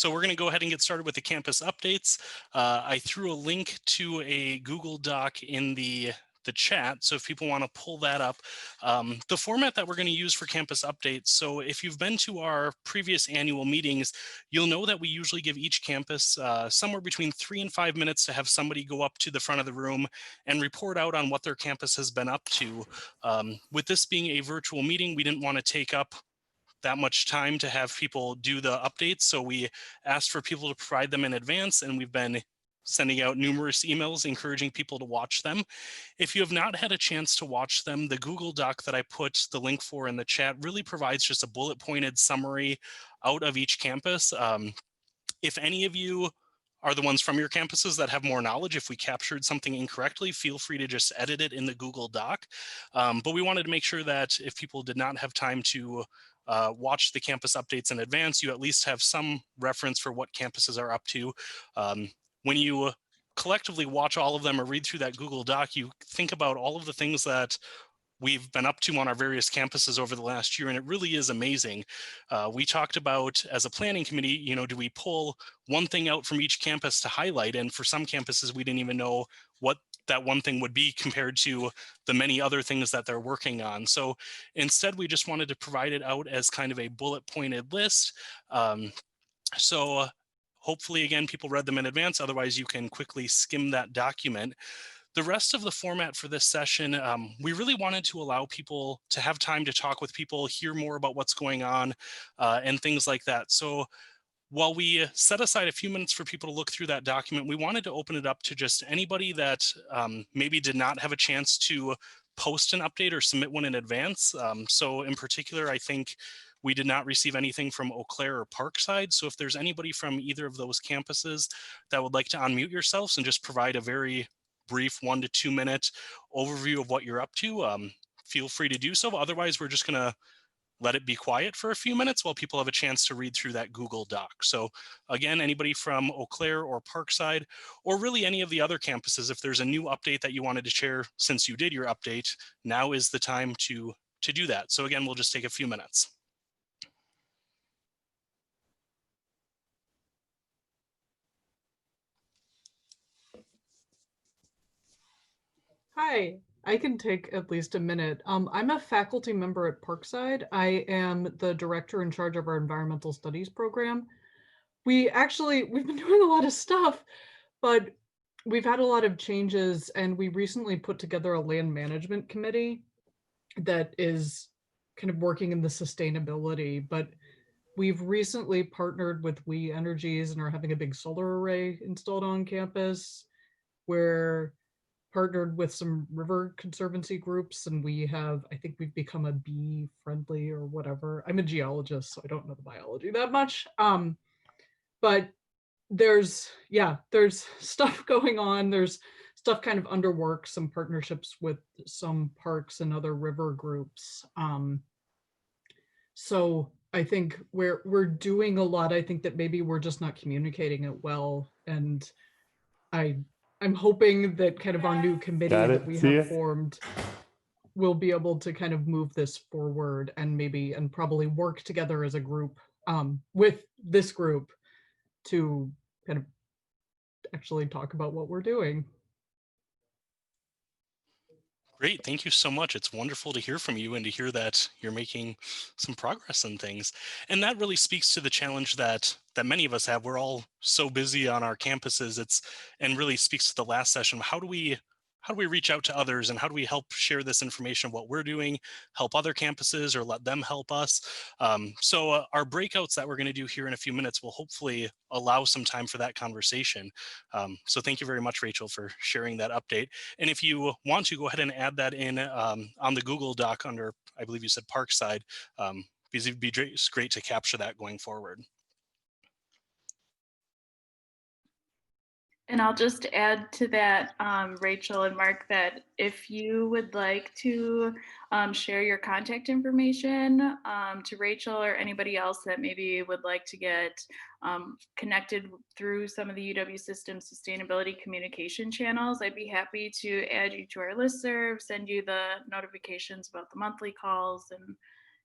So we're going to go ahead and get started with the campus updates. I threw a link to a Google Doc in the chat. So if people want to pull that up, the format that we're going to use for campus updates. So if you've been to our previous annual meetings, you'll know that we usually give each campus somewhere between 3 and 5 minutes to have somebody go up to the front of the room and report out on what their campus has been up to. With this being a virtual meeting, we didn't want to take up that much time to have people do the updates. So we asked for people to provide them in advance, and we've been sending out numerous emails encouraging people to watch them. If you have not had a chance to watch them, the Google Doc that I put the link for in the chat really provides just a bullet pointed summary out of each campus. If any of you are the ones from your campuses that have more knowledge, if we captured something incorrectly, feel free to just edit it in the Google Doc. But we wanted to make sure that if people did not have time to watch the campus updates in advance, you at least have some reference for what campuses are up to. When you collectively watch all of them or read through that Google Doc, you think about all of the things that we've been up to on our various campuses over the last year, and it really is amazing. We talked about, as a planning committee, do we pull one thing out from each campus to highlight? And for some campuses, we didn't even know what that one thing would be compared to the many other things that they're working on. So instead, we just wanted to provide it out as kind of a bullet pointed list. So hopefully, again, people read them in advance. Otherwise, you can quickly skim that document. The rest of the format for this session, we really wanted to allow people to have time to talk with people, hear more about what's going on, and things like that. So while we set aside a few minutes for people to look through that document, we wanted to open it up to just anybody that maybe did not have a chance to post an update or submit one in advance. So in particular, I think we did not receive anything from Eau Claire or Parkside. So if there's anybody from either of those campuses that would like to unmute yourselves and just provide a very brief 1 to 2 minute overview of what you're up to, feel free to do so. Otherwise, we're just going to let it be quiet for a few minutes while people have a chance to read through that Google Doc. So again, anybody from Eau Claire or Parkside, or really any of the other campuses, if there's a new update that you wanted to share since you did your update, now is the time to do that. So again, we'll just take a few minutes. Hi, I can take at least a minute. I'm a faculty member at Parkside. I am the director in charge of our environmental studies program. We've been doing a lot of stuff, but we've had a lot of changes, and we recently put together a land management committee that is kind of working in the sustainability, but we've recently partnered with We Energies and are having a big solar array installed on campus. We're partnered with some river conservancy groups, and I think we've become a bee friendly or whatever. I'm a geologist, so I don't know the biology that much. But there's stuff going on. There's stuff kind of under work, some partnerships with some parks and other river groups. So I think we're doing a lot. I think that maybe we're just not communicating it well, and I'm hoping that kind of our new committee that we have formed will be able to kind of move this forward and probably work together as a group with this group to kind of actually talk about what we're doing. Great, thank you so much. It's wonderful to hear from you and to hear that you're making some progress in things. And that really speaks to the challenge that many of us have. We're all so busy on our campuses. And really speaks to the last session. How do we reach out to others, and how do we help share this information of what we're doing, help other campuses, or let them help us? So our breakouts that we're going to do here in a few minutes will hopefully allow some time for that conversation. So thank you very much, Rachel, for sharing that update. And if you want to, go ahead and add that in on the Google Doc under, I believe you said Parkside, because it'd be great to capture that going forward. And I'll just add to that, Rachel and Mark, that if you would like to share your contact information to Rachel or anybody else that maybe would like to get connected through some of the UW System sustainability communication channels, I'd be happy to add you to our listserv, send you the notifications about the monthly calls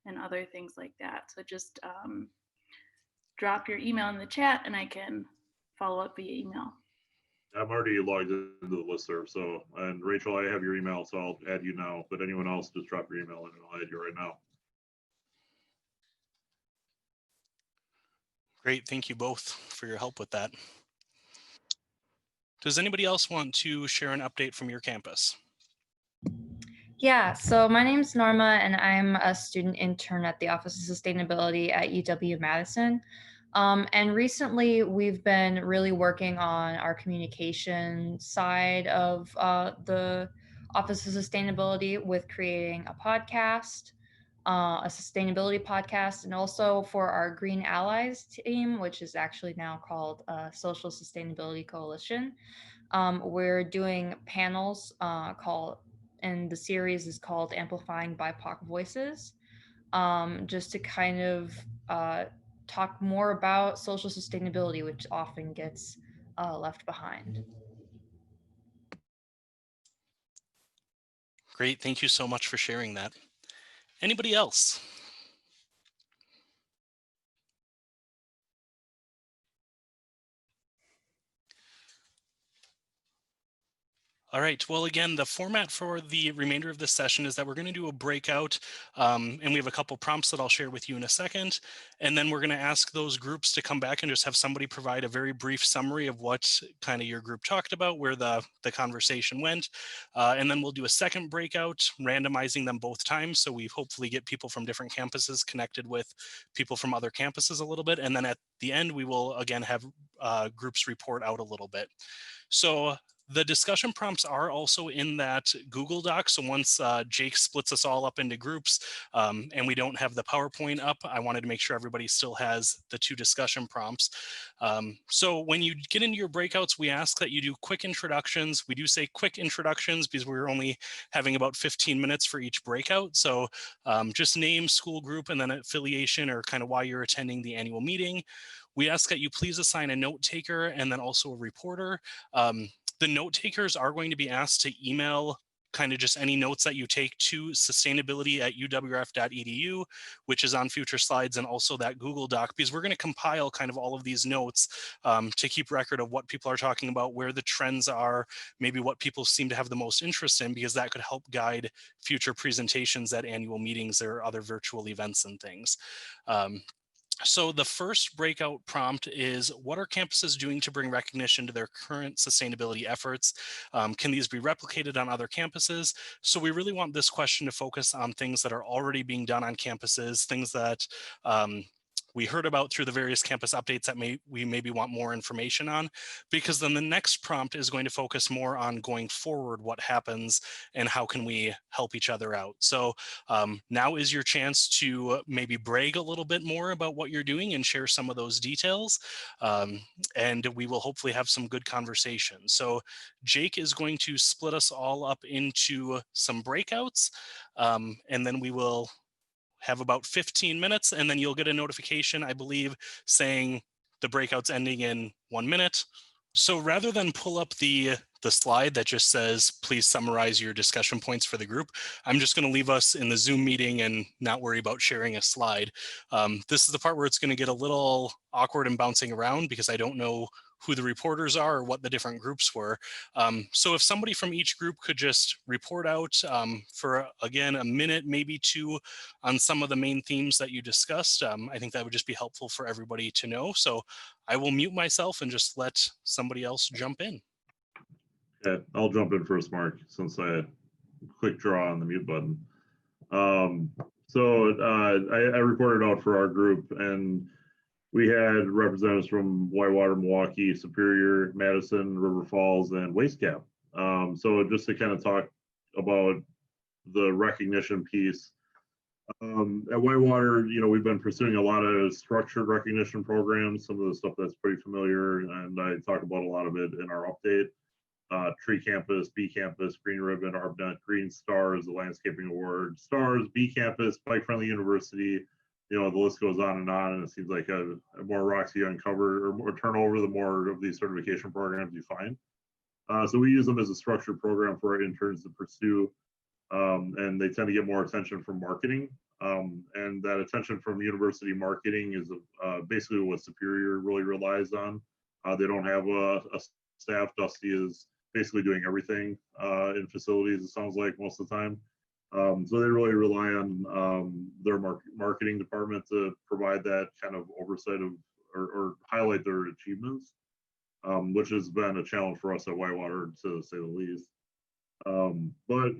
and other things like that. So just drop your email in the chat and I can follow up via email. I'm already logged into the listserv, so, and Rachel, I have your email, so I'll add you now, but anyone else, just drop your email and I'll add you right now. Great, thank you both for your help with that. Does anybody else want to share an update from your campus? Yeah, so my name's Norma, and I'm a student intern at the Office of Sustainability at UW-Madison. And recently, we've been really working on our communication side of the Office of Sustainability with creating a podcast, a sustainability podcast, and also for our Green Allies team, which is actually now called Social Sustainability Coalition. We're doing panels and the series is called Amplifying BIPOC Voices, just to kind of talk more about social sustainability, which often gets left behind. Great, thank you so much for sharing that. Anybody else? All right, well, again, the format for the remainder of this session is that we're going to do a breakout, and we have a couple prompts that I'll share with you in a second. And then we're going to ask those groups to come back and just have somebody provide a very brief summary of what kind of your group talked about, where the conversation went. And then we'll do a second breakout, randomizing them both times. So we hopefully get people from different campuses connected with people from other campuses a little bit. And then at the end, we will again have groups report out a little bit. So the discussion prompts are also in that Google Doc. So once Jake splits us all up into groups and we don't have the PowerPoint up, I wanted to make sure everybody still has the 2 discussion prompts. So when you get into your breakouts, we ask that you do quick introductions. We do say quick introductions because we're only having about 15 minutes for each breakout. So just name, school group, and then affiliation or kind of why you're attending the annual meeting. We ask that you please assign a note taker and then also a reporter. The note takers are going to be asked to email kind of just any notes that you take to sustainability@uwrf.edu, which is on future slides, and also that Google Doc, because we're going to compile kind of all of these notes to keep record of what people are talking about, where the trends are, maybe what people seem to have the most interest in, because that could help guide future presentations at annual meetings or other virtual events and things. So the first breakout prompt is, what are campuses doing to bring recognition to their current sustainability efforts? Can these be replicated on other campuses? So we really want this question to focus on things that are already being done on campuses, things that we heard about through the various campus updates that we maybe want more information on, because then the next prompt is going to focus more on going forward, what happens and how can we help each other out. So now is your chance to maybe brag a little bit more about what you're doing and share some of those details. And we will hopefully have some good conversations. So Jake is going to split us all up into some breakouts, and then we will have about 15 minutes, and then you'll get a notification, I believe, saying the breakout's ending in 1 minute. So rather than pull up the slide that just says, please summarize your discussion points for the group, I'm just going to leave us in the Zoom meeting and not worry about sharing a slide. This is the part where it's going to get a little awkward and bouncing around because I don't know who the reporters are or what the different groups were. So if somebody from each group could just report out for, again, a minute, maybe 2 on some of the main themes that you discussed, I think that would just be helpful for everybody to know. So I will mute myself and just let somebody else jump in. Okay, I'll jump in first, Mark, since I quick draw on the mute button. I reported out for our group, and we had representatives from Whitewater, Milwaukee, Superior, Madison, River Falls, and Waste Cap. So just to kind of talk about the recognition piece. At Whitewater, we've been pursuing a lot of structured recognition programs, some of the stuff that's pretty familiar, and I talk about a lot of it in our update. Tree Campus, B Campus, Green Ribbon, ARBNet, Green Stars, the Landscaping Award, Stars, B Campus, Bike Friendly University, the list goes on, and it seems like the more rocks you uncover or more turnover, the more of these certification programs you find. So we use them as a structured program for our interns to pursue, and they tend to get more attention from marketing. And that attention from university marketing is basically what Superior really relies on. They don't have a staff. Dusty is basically doing everything in facilities, it sounds like, most of the time. So they really rely on their marketing department to provide that kind of oversight of or highlight their achievements, which has been a challenge for us at Whitewater, to say the least. But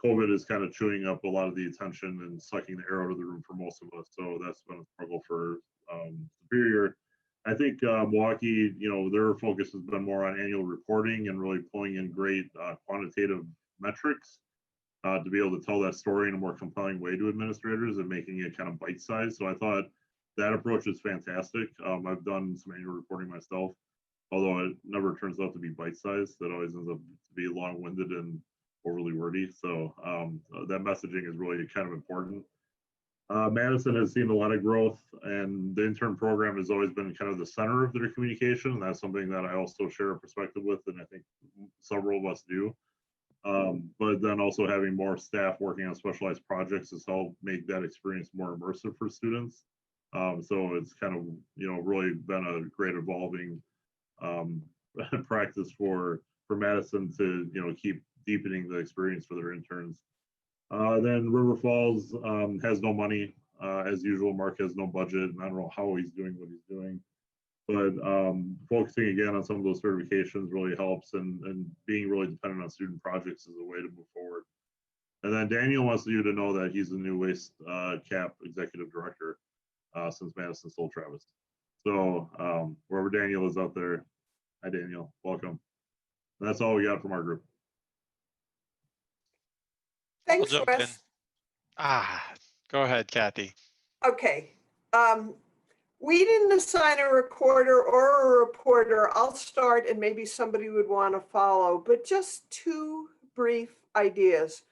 COVID is kind of chewing up a lot of the attention and sucking the air out of the room for most of us. So that's been a struggle for Superior. I think Milwaukee, their focus has been more on annual reporting and really pulling in great quantitative metrics to be able to tell that story in a more compelling way to administrators and making it kind of bite-sized. So I thought that approach is fantastic. I've done some annual reporting myself, although it never turns out to be bite-sized. That always ends up to be long-winded and overly wordy. So that messaging is really kind of important. Madison has seen a lot of growth, and the intern program has always been kind of the center of their communication. And that's something that I also share a perspective with, and I think several of us do. But then also having more staff working on specialized projects has helped make that experience more immersive for students. So it's kind of, really been a great evolving practice for Madison to, keep deepening the experience for their interns. Then River Falls has no money, as usual. Mark has no budget, and I don't know how he's doing what he's doing. But focusing again on some of those certifications really helps, and being really dependent on student projects is a way to move forward. And then Daniel wants you to know that he's the new waste cap executive director since Madison sold Travis. So wherever Daniel is out there, hi Daniel, welcome. And that's all we got from our group. Thanks, I'll jump in. Go ahead, Kathy. Okay. We didn't assign a recorder or a reporter. I'll start and maybe somebody would want to follow, but just two brief ideas.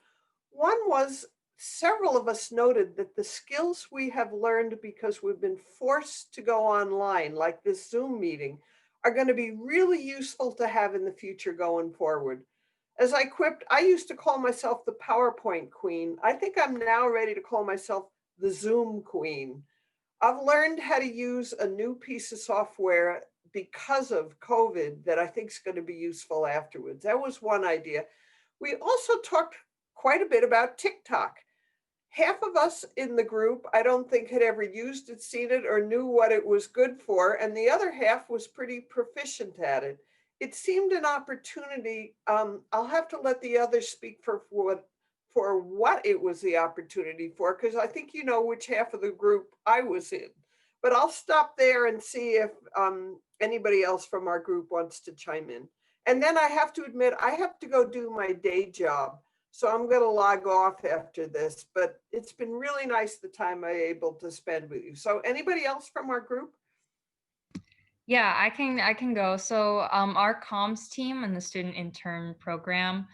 One was several of us noted that the skills we have learned because we've been forced to go online, like this Zoom meeting, are going to be really useful to have in the future going forward. As I quipped, I used to call myself the PowerPoint queen. I think I'm now ready to call myself the Zoom queen. I've learned how to use a new piece of software because of COVID that I think is going to be useful afterwards. That was one idea. We also talked quite a bit about TikTok. Half of us in the group, I don't think had ever used it, seen it, or knew what it was good for. And the other half was pretty proficient at it. It seemed an opportunity. I'll have to let the others speak for what it was the opportunity for, because I think you know which half of the group I was in. But I'll stop there and see if anybody else from our group wants to chime in. And then I have to admit, I have to go do my day job. So I'm going to log off after this, but it's been really nice the time I'm able to spend with you. So anybody else from our group? Yeah, I can go. So our comms team and the student intern program,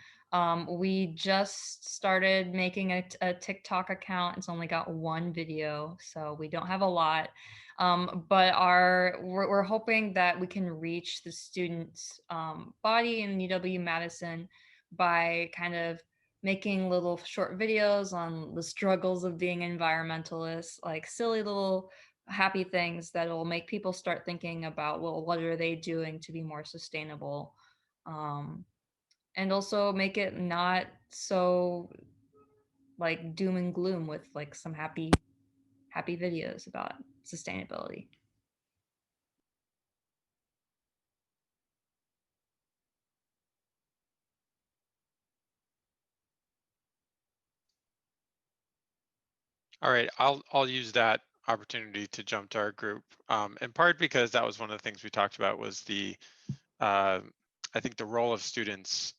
we just started making a TikTok account. It's only got one video, so we don't have a lot. But we're hoping that we can reach the students' body in UW-Madison by kind of making little short videos on the struggles of being environmentalists, like silly little happy things that will make people start thinking about, well, what are they doing to be more sustainable? And also make it not so like doom and gloom with like some happy videos about sustainability. All right, I'll use that opportunity to jump to our group, in part because that was one of the things we talked about was I think the role of students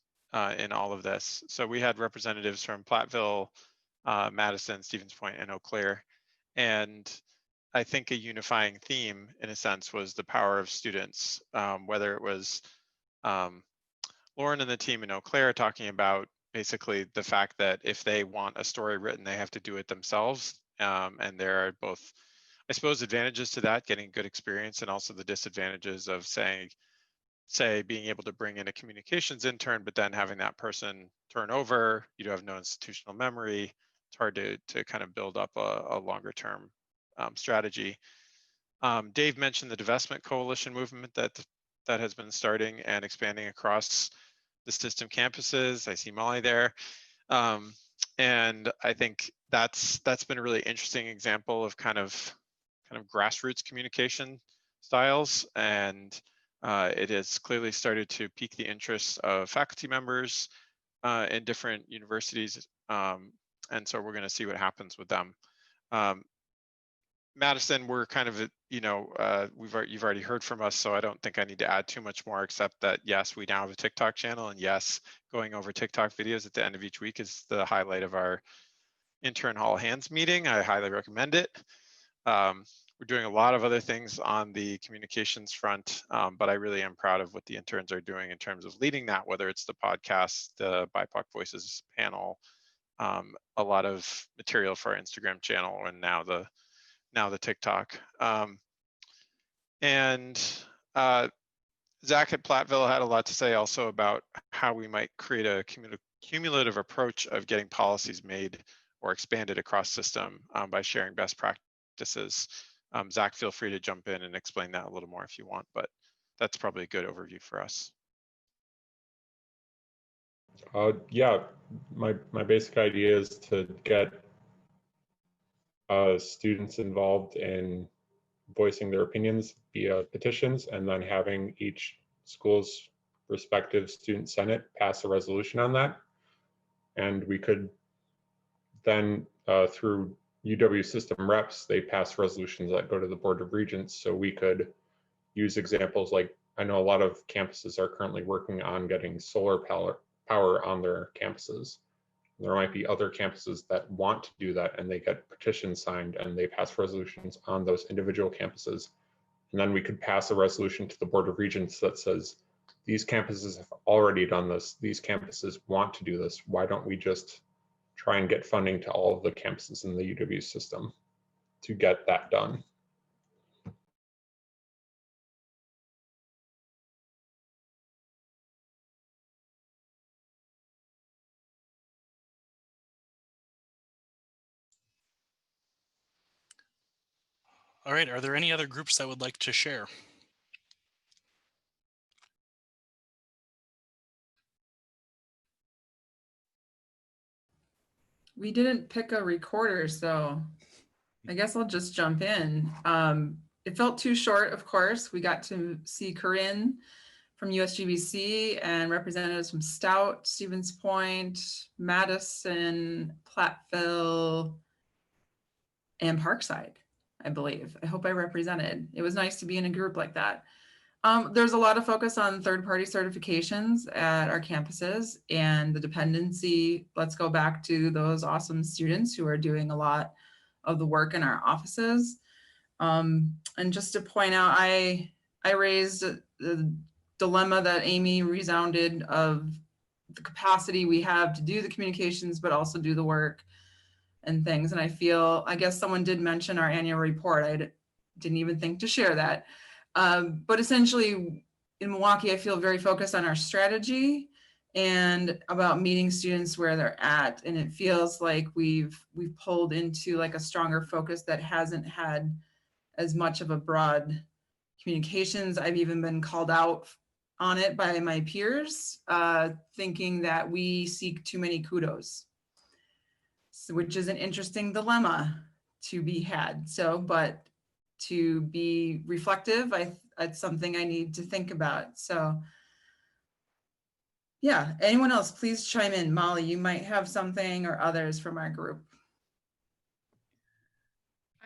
in all of this. So we had representatives from Platteville, Madison, Stevens Point, and Eau Claire, and I think a unifying theme, in a sense, was the power of students. Whether it was Lauren and the team in Eau Claire talking about basically the fact that if they want a story written, they have to do it themselves. And there are both, I suppose, advantages to that, getting good experience, and also the disadvantages of say, being able to bring in a communications intern, but then having that person turn over, you have no institutional memory, it's hard to kind of build up a longer term strategy. Dave mentioned the divestment coalition movement that has been starting and expanding across the system campuses. I see Molly there. And I think that's been a really interesting example of kind of grassroots communication styles, and it has clearly started to pique the interest of faculty members in different universities, and so we're going to see what happens with them. Madison, we're kind of, you've already heard from us, so I don't think I need to add too much more, except that yes, we now have a TikTok channel, and yes, going over TikTok videos at the end of each week is the highlight of our intern all hands meeting. I highly recommend it. We're doing a lot of other things on the communications front, but I really am proud of what the interns are doing in terms of leading that, whether it's the podcast, the BIPOC Voices panel, a lot of material for our Instagram channel, and now the TikTok. Zach at Platteville had a lot to say also about how we might create a cumulative approach of getting policies made or expanded across system by sharing best practices. Zach, feel free to jump in and explain that a little more if you want, but that's probably a good overview for us. Yeah, my basic idea is to get students involved in voicing their opinions via petitions, and then having each school's respective student senate pass a resolution on that. And we could then, through UW system reps, they pass resolutions that go to the Board of Regents. So we could use examples like, I know a lot of campuses are currently working on getting solar power on their campuses. There might be other campuses that want to do that, and they get petitions signed and they pass resolutions on those individual campuses. And then we could pass a resolution to the Board of Regents that says, these campuses have already done this. These campuses want to do this. Why don't we just try and get funding to all of the campuses in the UW system to get that done? All right, are there any other groups that would like to share? We didn't pick a recorder, so I guess I'll just jump in. It felt too short, of course. We got to see Corinne from USGBC and representatives from Stout, Stevens Point, Madison, Platteville, and Parkside, I believe. I hope I represented. It was nice to be in a group like that. There's a lot of focus on third-party certifications at our campuses and the dependency. Let's go back to those awesome students who are doing a lot of the work in our offices. And just to point out, I raised the dilemma that Amy resounded of the capacity we have to do the communications, but also do the work and things. And I guess someone did mention our annual report. I didn't even think to share that. But essentially in Milwaukee, I feel very focused on our strategy and about meeting students where they're at. And it feels like we've pulled into like a stronger focus that hasn't had as much of a broad communications. I've even been called out on it by my peers, thinking that we seek too many kudos, which is an interesting dilemma to be had. So, but to be reflective, it's something I need to think about. So yeah, anyone else, please chime in. Molly, you might have something, or others from our group.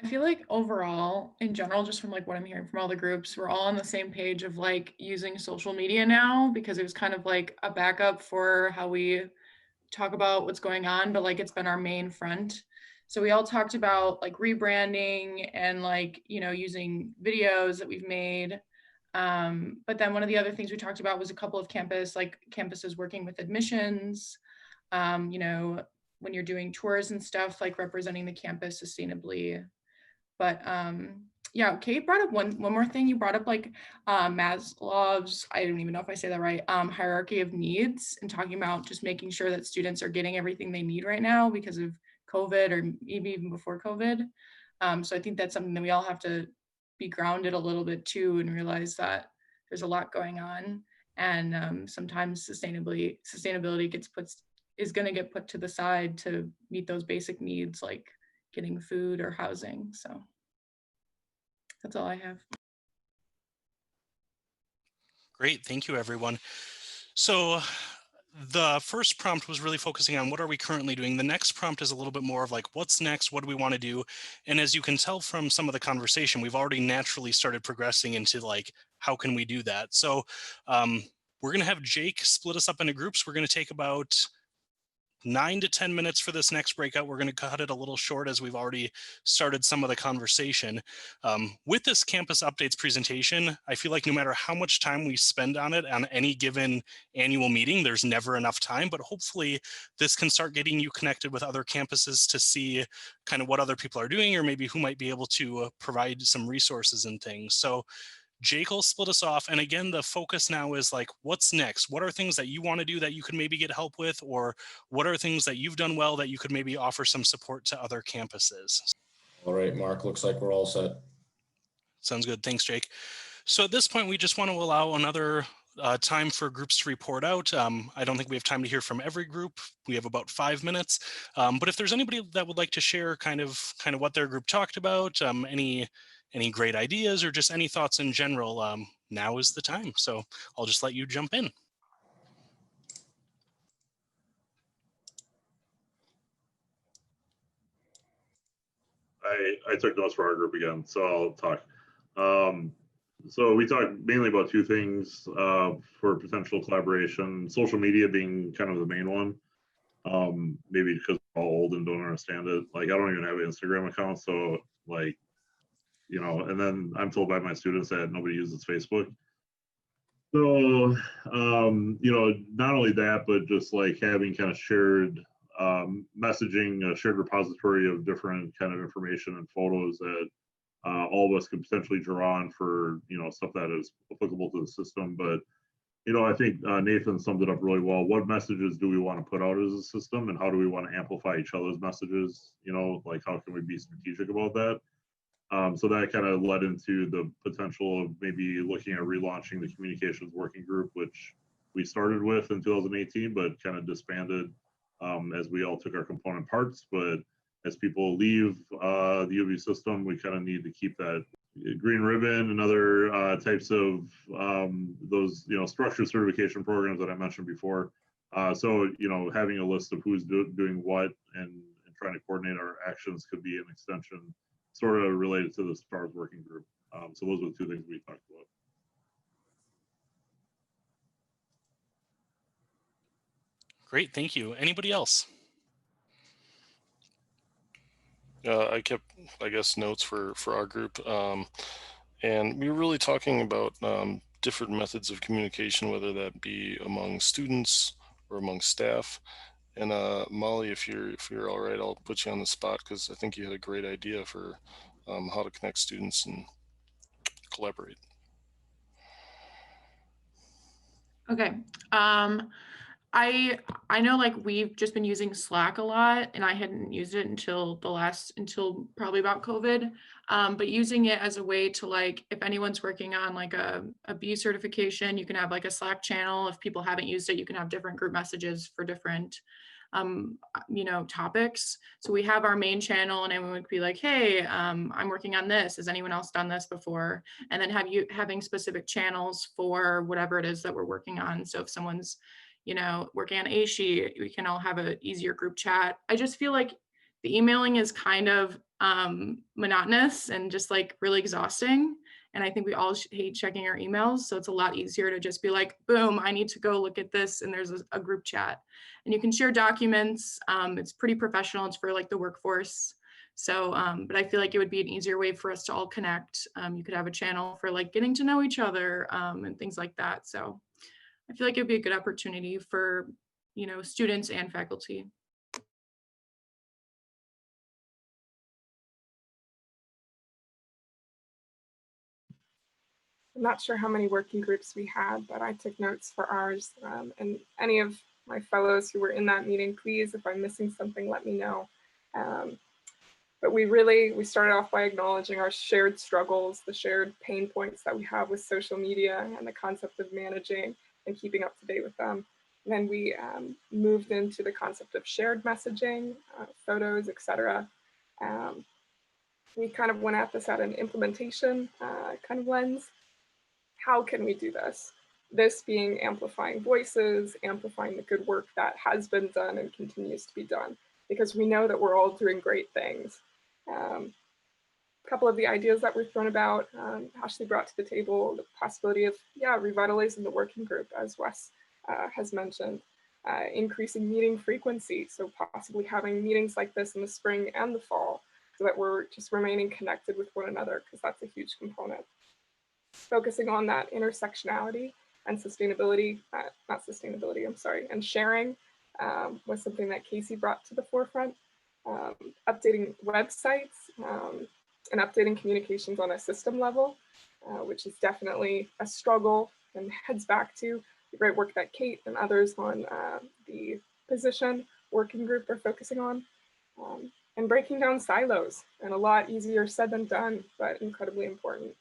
I feel like overall, in general, just from like what I'm hearing from all the groups, we're all on the same page of like using social media now, because it was kind of like a backup for how we talk about what's going on, but like it's been our main front. So we all talked about like rebranding and like, you know, using videos that we've made. But then one of the other things we talked about was a couple of campuses working with admissions, you know, when you're doing tours and stuff, like representing the campus sustainably. But yeah, Kate brought up one more thing. You brought up like Maslow's, I don't even know if I say that right, hierarchy of needs, and talking about just making sure that students are getting everything they need right now because of COVID or even before COVID. So I think that's something that we all have to be grounded a little bit too and realize that there's a lot going on, and sometimes sustainability is going to get put to the side to meet those basic needs like getting food or housing. So that's all I have. Great, thank you, everyone. So the first prompt was really focusing on what are we currently doing. The next prompt is a little bit more of like, what's next? What do we want to do? And as you can tell from some of the conversation, we've already naturally started progressing into like, how can we do that? So we're going to have Jake split us up into groups. We're going to take about 9 to 10 minutes for this next breakout. We're going to cut it a little short as we've already started some of the conversation. With this campus updates presentation, I feel like no matter how much time we spend on it on any given annual meeting, there's never enough time, but hopefully this can start getting you connected with other campuses to see kind of what other people are doing, or maybe who might be able to provide some resources and things. So Jake will split us off. And again, the focus now is like, what's next? What are things that you want to do that you could maybe get help with? Or what are things that you've done well that you could maybe offer some support to other campuses? All right, Mark, looks like we're all set. Sounds good. Thanks, Jake. So at this point, we just want to allow another time for groups to report out. I don't think we have time to hear from every group. We have about 5 minutes. But if there's anybody that would like to share kind of what their group talked about, any great ideas or just any thoughts in general, now is the time. So I'll just let you jump in. I took notes for our group again, so I'll talk. So we talked mainly about two things for potential collaboration, social media being kind of the main one. Maybe because we're all old and don't understand it. Like, I don't even have an Instagram account, so like, you know, and then I'm told by my students that nobody uses Facebook. So, you know, not only that, but just like having kind of shared messaging, a shared repository of different kind of information and photos that all of us could potentially draw on for, you know, stuff that is applicable to the system. But, you know, I think Nathan summed it up really well. What messages do we want to put out as a system, and how do we want to amplify each other's messages? You know, like, how can we be strategic about that? So that kind of led into the potential of maybe looking at relaunching the communications working group, which we started with in 2018, but kind of disbanded as we all took our component parts. But as people leave the UV system, we kind of need to keep that green ribbon and other types of those, you know, structured certification programs that I mentioned before. So, you know, having a list of who's doing what and trying to coordinate our actions could be an extension sort of related to the STARS working group. So those are the two things we talked about. Great, thank you. Anybody else? I kept, I guess, notes for our group. And we were really talking about different methods of communication, whether that be among students or among staff. And Molly, if you're all right, I'll put you on the spot because I think you had a great idea for how to connect students and collaborate. Okay. I know like we've just been using Slack a lot, and I hadn't used it until probably about COVID. But using it as a way to, like, if anyone's working on like a B certification, you can have like a Slack channel. If people haven't used it, you can have different group messages for different you know, topics. So we have our main channel, and everyone would be like, hey, I'm working on this. Has anyone else done this before? And then having specific channels for whatever it is that we're working on. So if someone's, you know, working on a sheet, we can all have an easier group chat. I just feel like the emailing is kind of monotonous and just like really exhausting. And I think we all hate checking our emails. So it's a lot easier to just be like, boom, I need to go look at this. And there's a group chat. And you can share documents. It's pretty professional. It's for like the workforce. So, but I feel like it would be an easier way for us to all connect. You could have a channel for like getting to know each other and things like that. So I feel like it would be a good opportunity for, you know, students and faculty. I'm not sure how many working groups we had, but I took notes for ours. And any of my fellows who were in that meeting, please, if I'm missing something, let me know. But we started off by acknowledging our shared struggles, the shared pain points that we have with social media and the concept of managing and keeping up to date with them. And then we moved into the concept of shared messaging, photos, etc. We kind of went at this at an implementation kind of lens. How can we do this? This being amplifying voices, amplifying the good work that has been done and continues to be done, because we know that we're all doing great things. A couple of the ideas that were thrown about, Ashley brought to the table the possibility of, revitalizing the working group, as Wes has mentioned, increasing meeting frequency, so possibly having meetings like this in the spring and the fall, so that we're just remaining connected with one another, because that's a huge component. Focusing on that intersectionality and sustainability, and sharing was something that Casey brought to the forefront. Updating websites and updating communications on a system level, which is definitely a struggle and heads back to the great work that Kate and others on the position working group are focusing on, and breaking down silos, and a lot easier said than done, but incredibly important.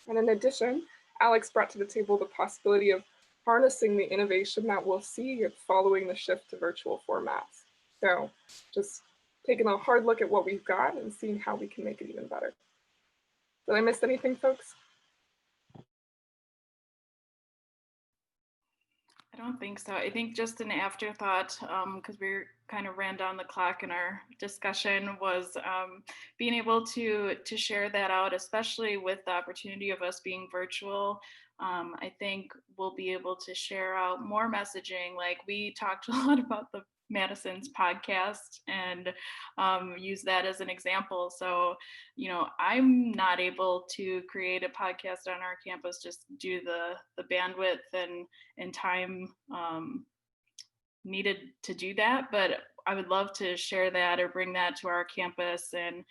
And in addition, Alex brought to the table the possibility of harnessing the innovation that we'll see following the shift to virtual formats. So just taking a hard look at what we've got and seeing how we can make it even better. Did I miss anything, folks? I don't think so. I think just an afterthought, because we kind of ran down the clock in our discussion, was being able to share that out, especially with the opportunity of us being virtual. I think we'll be able to share out more messaging. Like, we talked a lot about the Madison's podcast and use that as an example. So, I'm not able to create a podcast on our campus just due to the bandwidth and time needed to do that, but I would love to share that or bring that to our campus. And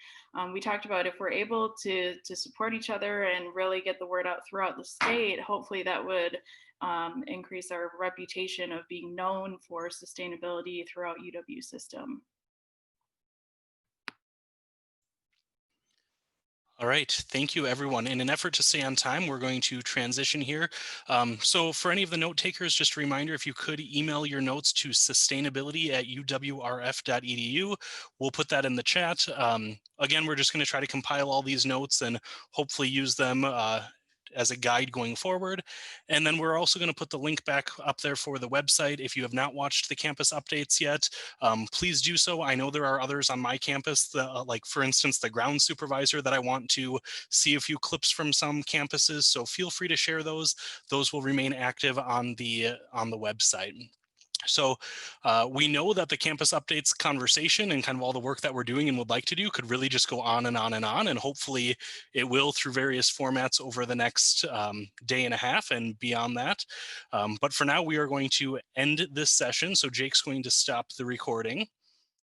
we talked about, if we're able to support each other and really get the word out throughout the state, hopefully that would increase our reputation of being known for sustainability throughout UW system. All right, thank you everyone. In an effort to stay on time, we're going to transition here. So for any of the note takers, just a reminder, if you could email your notes to sustainability@uwrf.edu. We'll put that in the chat. Again, we're just going to try to compile all these notes and hopefully use them as a guide going forward. And then we're also going to put the link back up there for the website. If you have not watched the campus updates yet, please do so. I know there are others on my campus, like for instance, the ground supervisor, that I want to see a few clips from some campuses. So feel free to share those. Those will remain active on the website. So we know that the campus updates conversation and kind of all the work that we're doing and would like to do could really just go on and on and on, and hopefully it will through various formats over the next day and a half and beyond that. But for now, we are going to end this session. So Jake's going to stop the recording.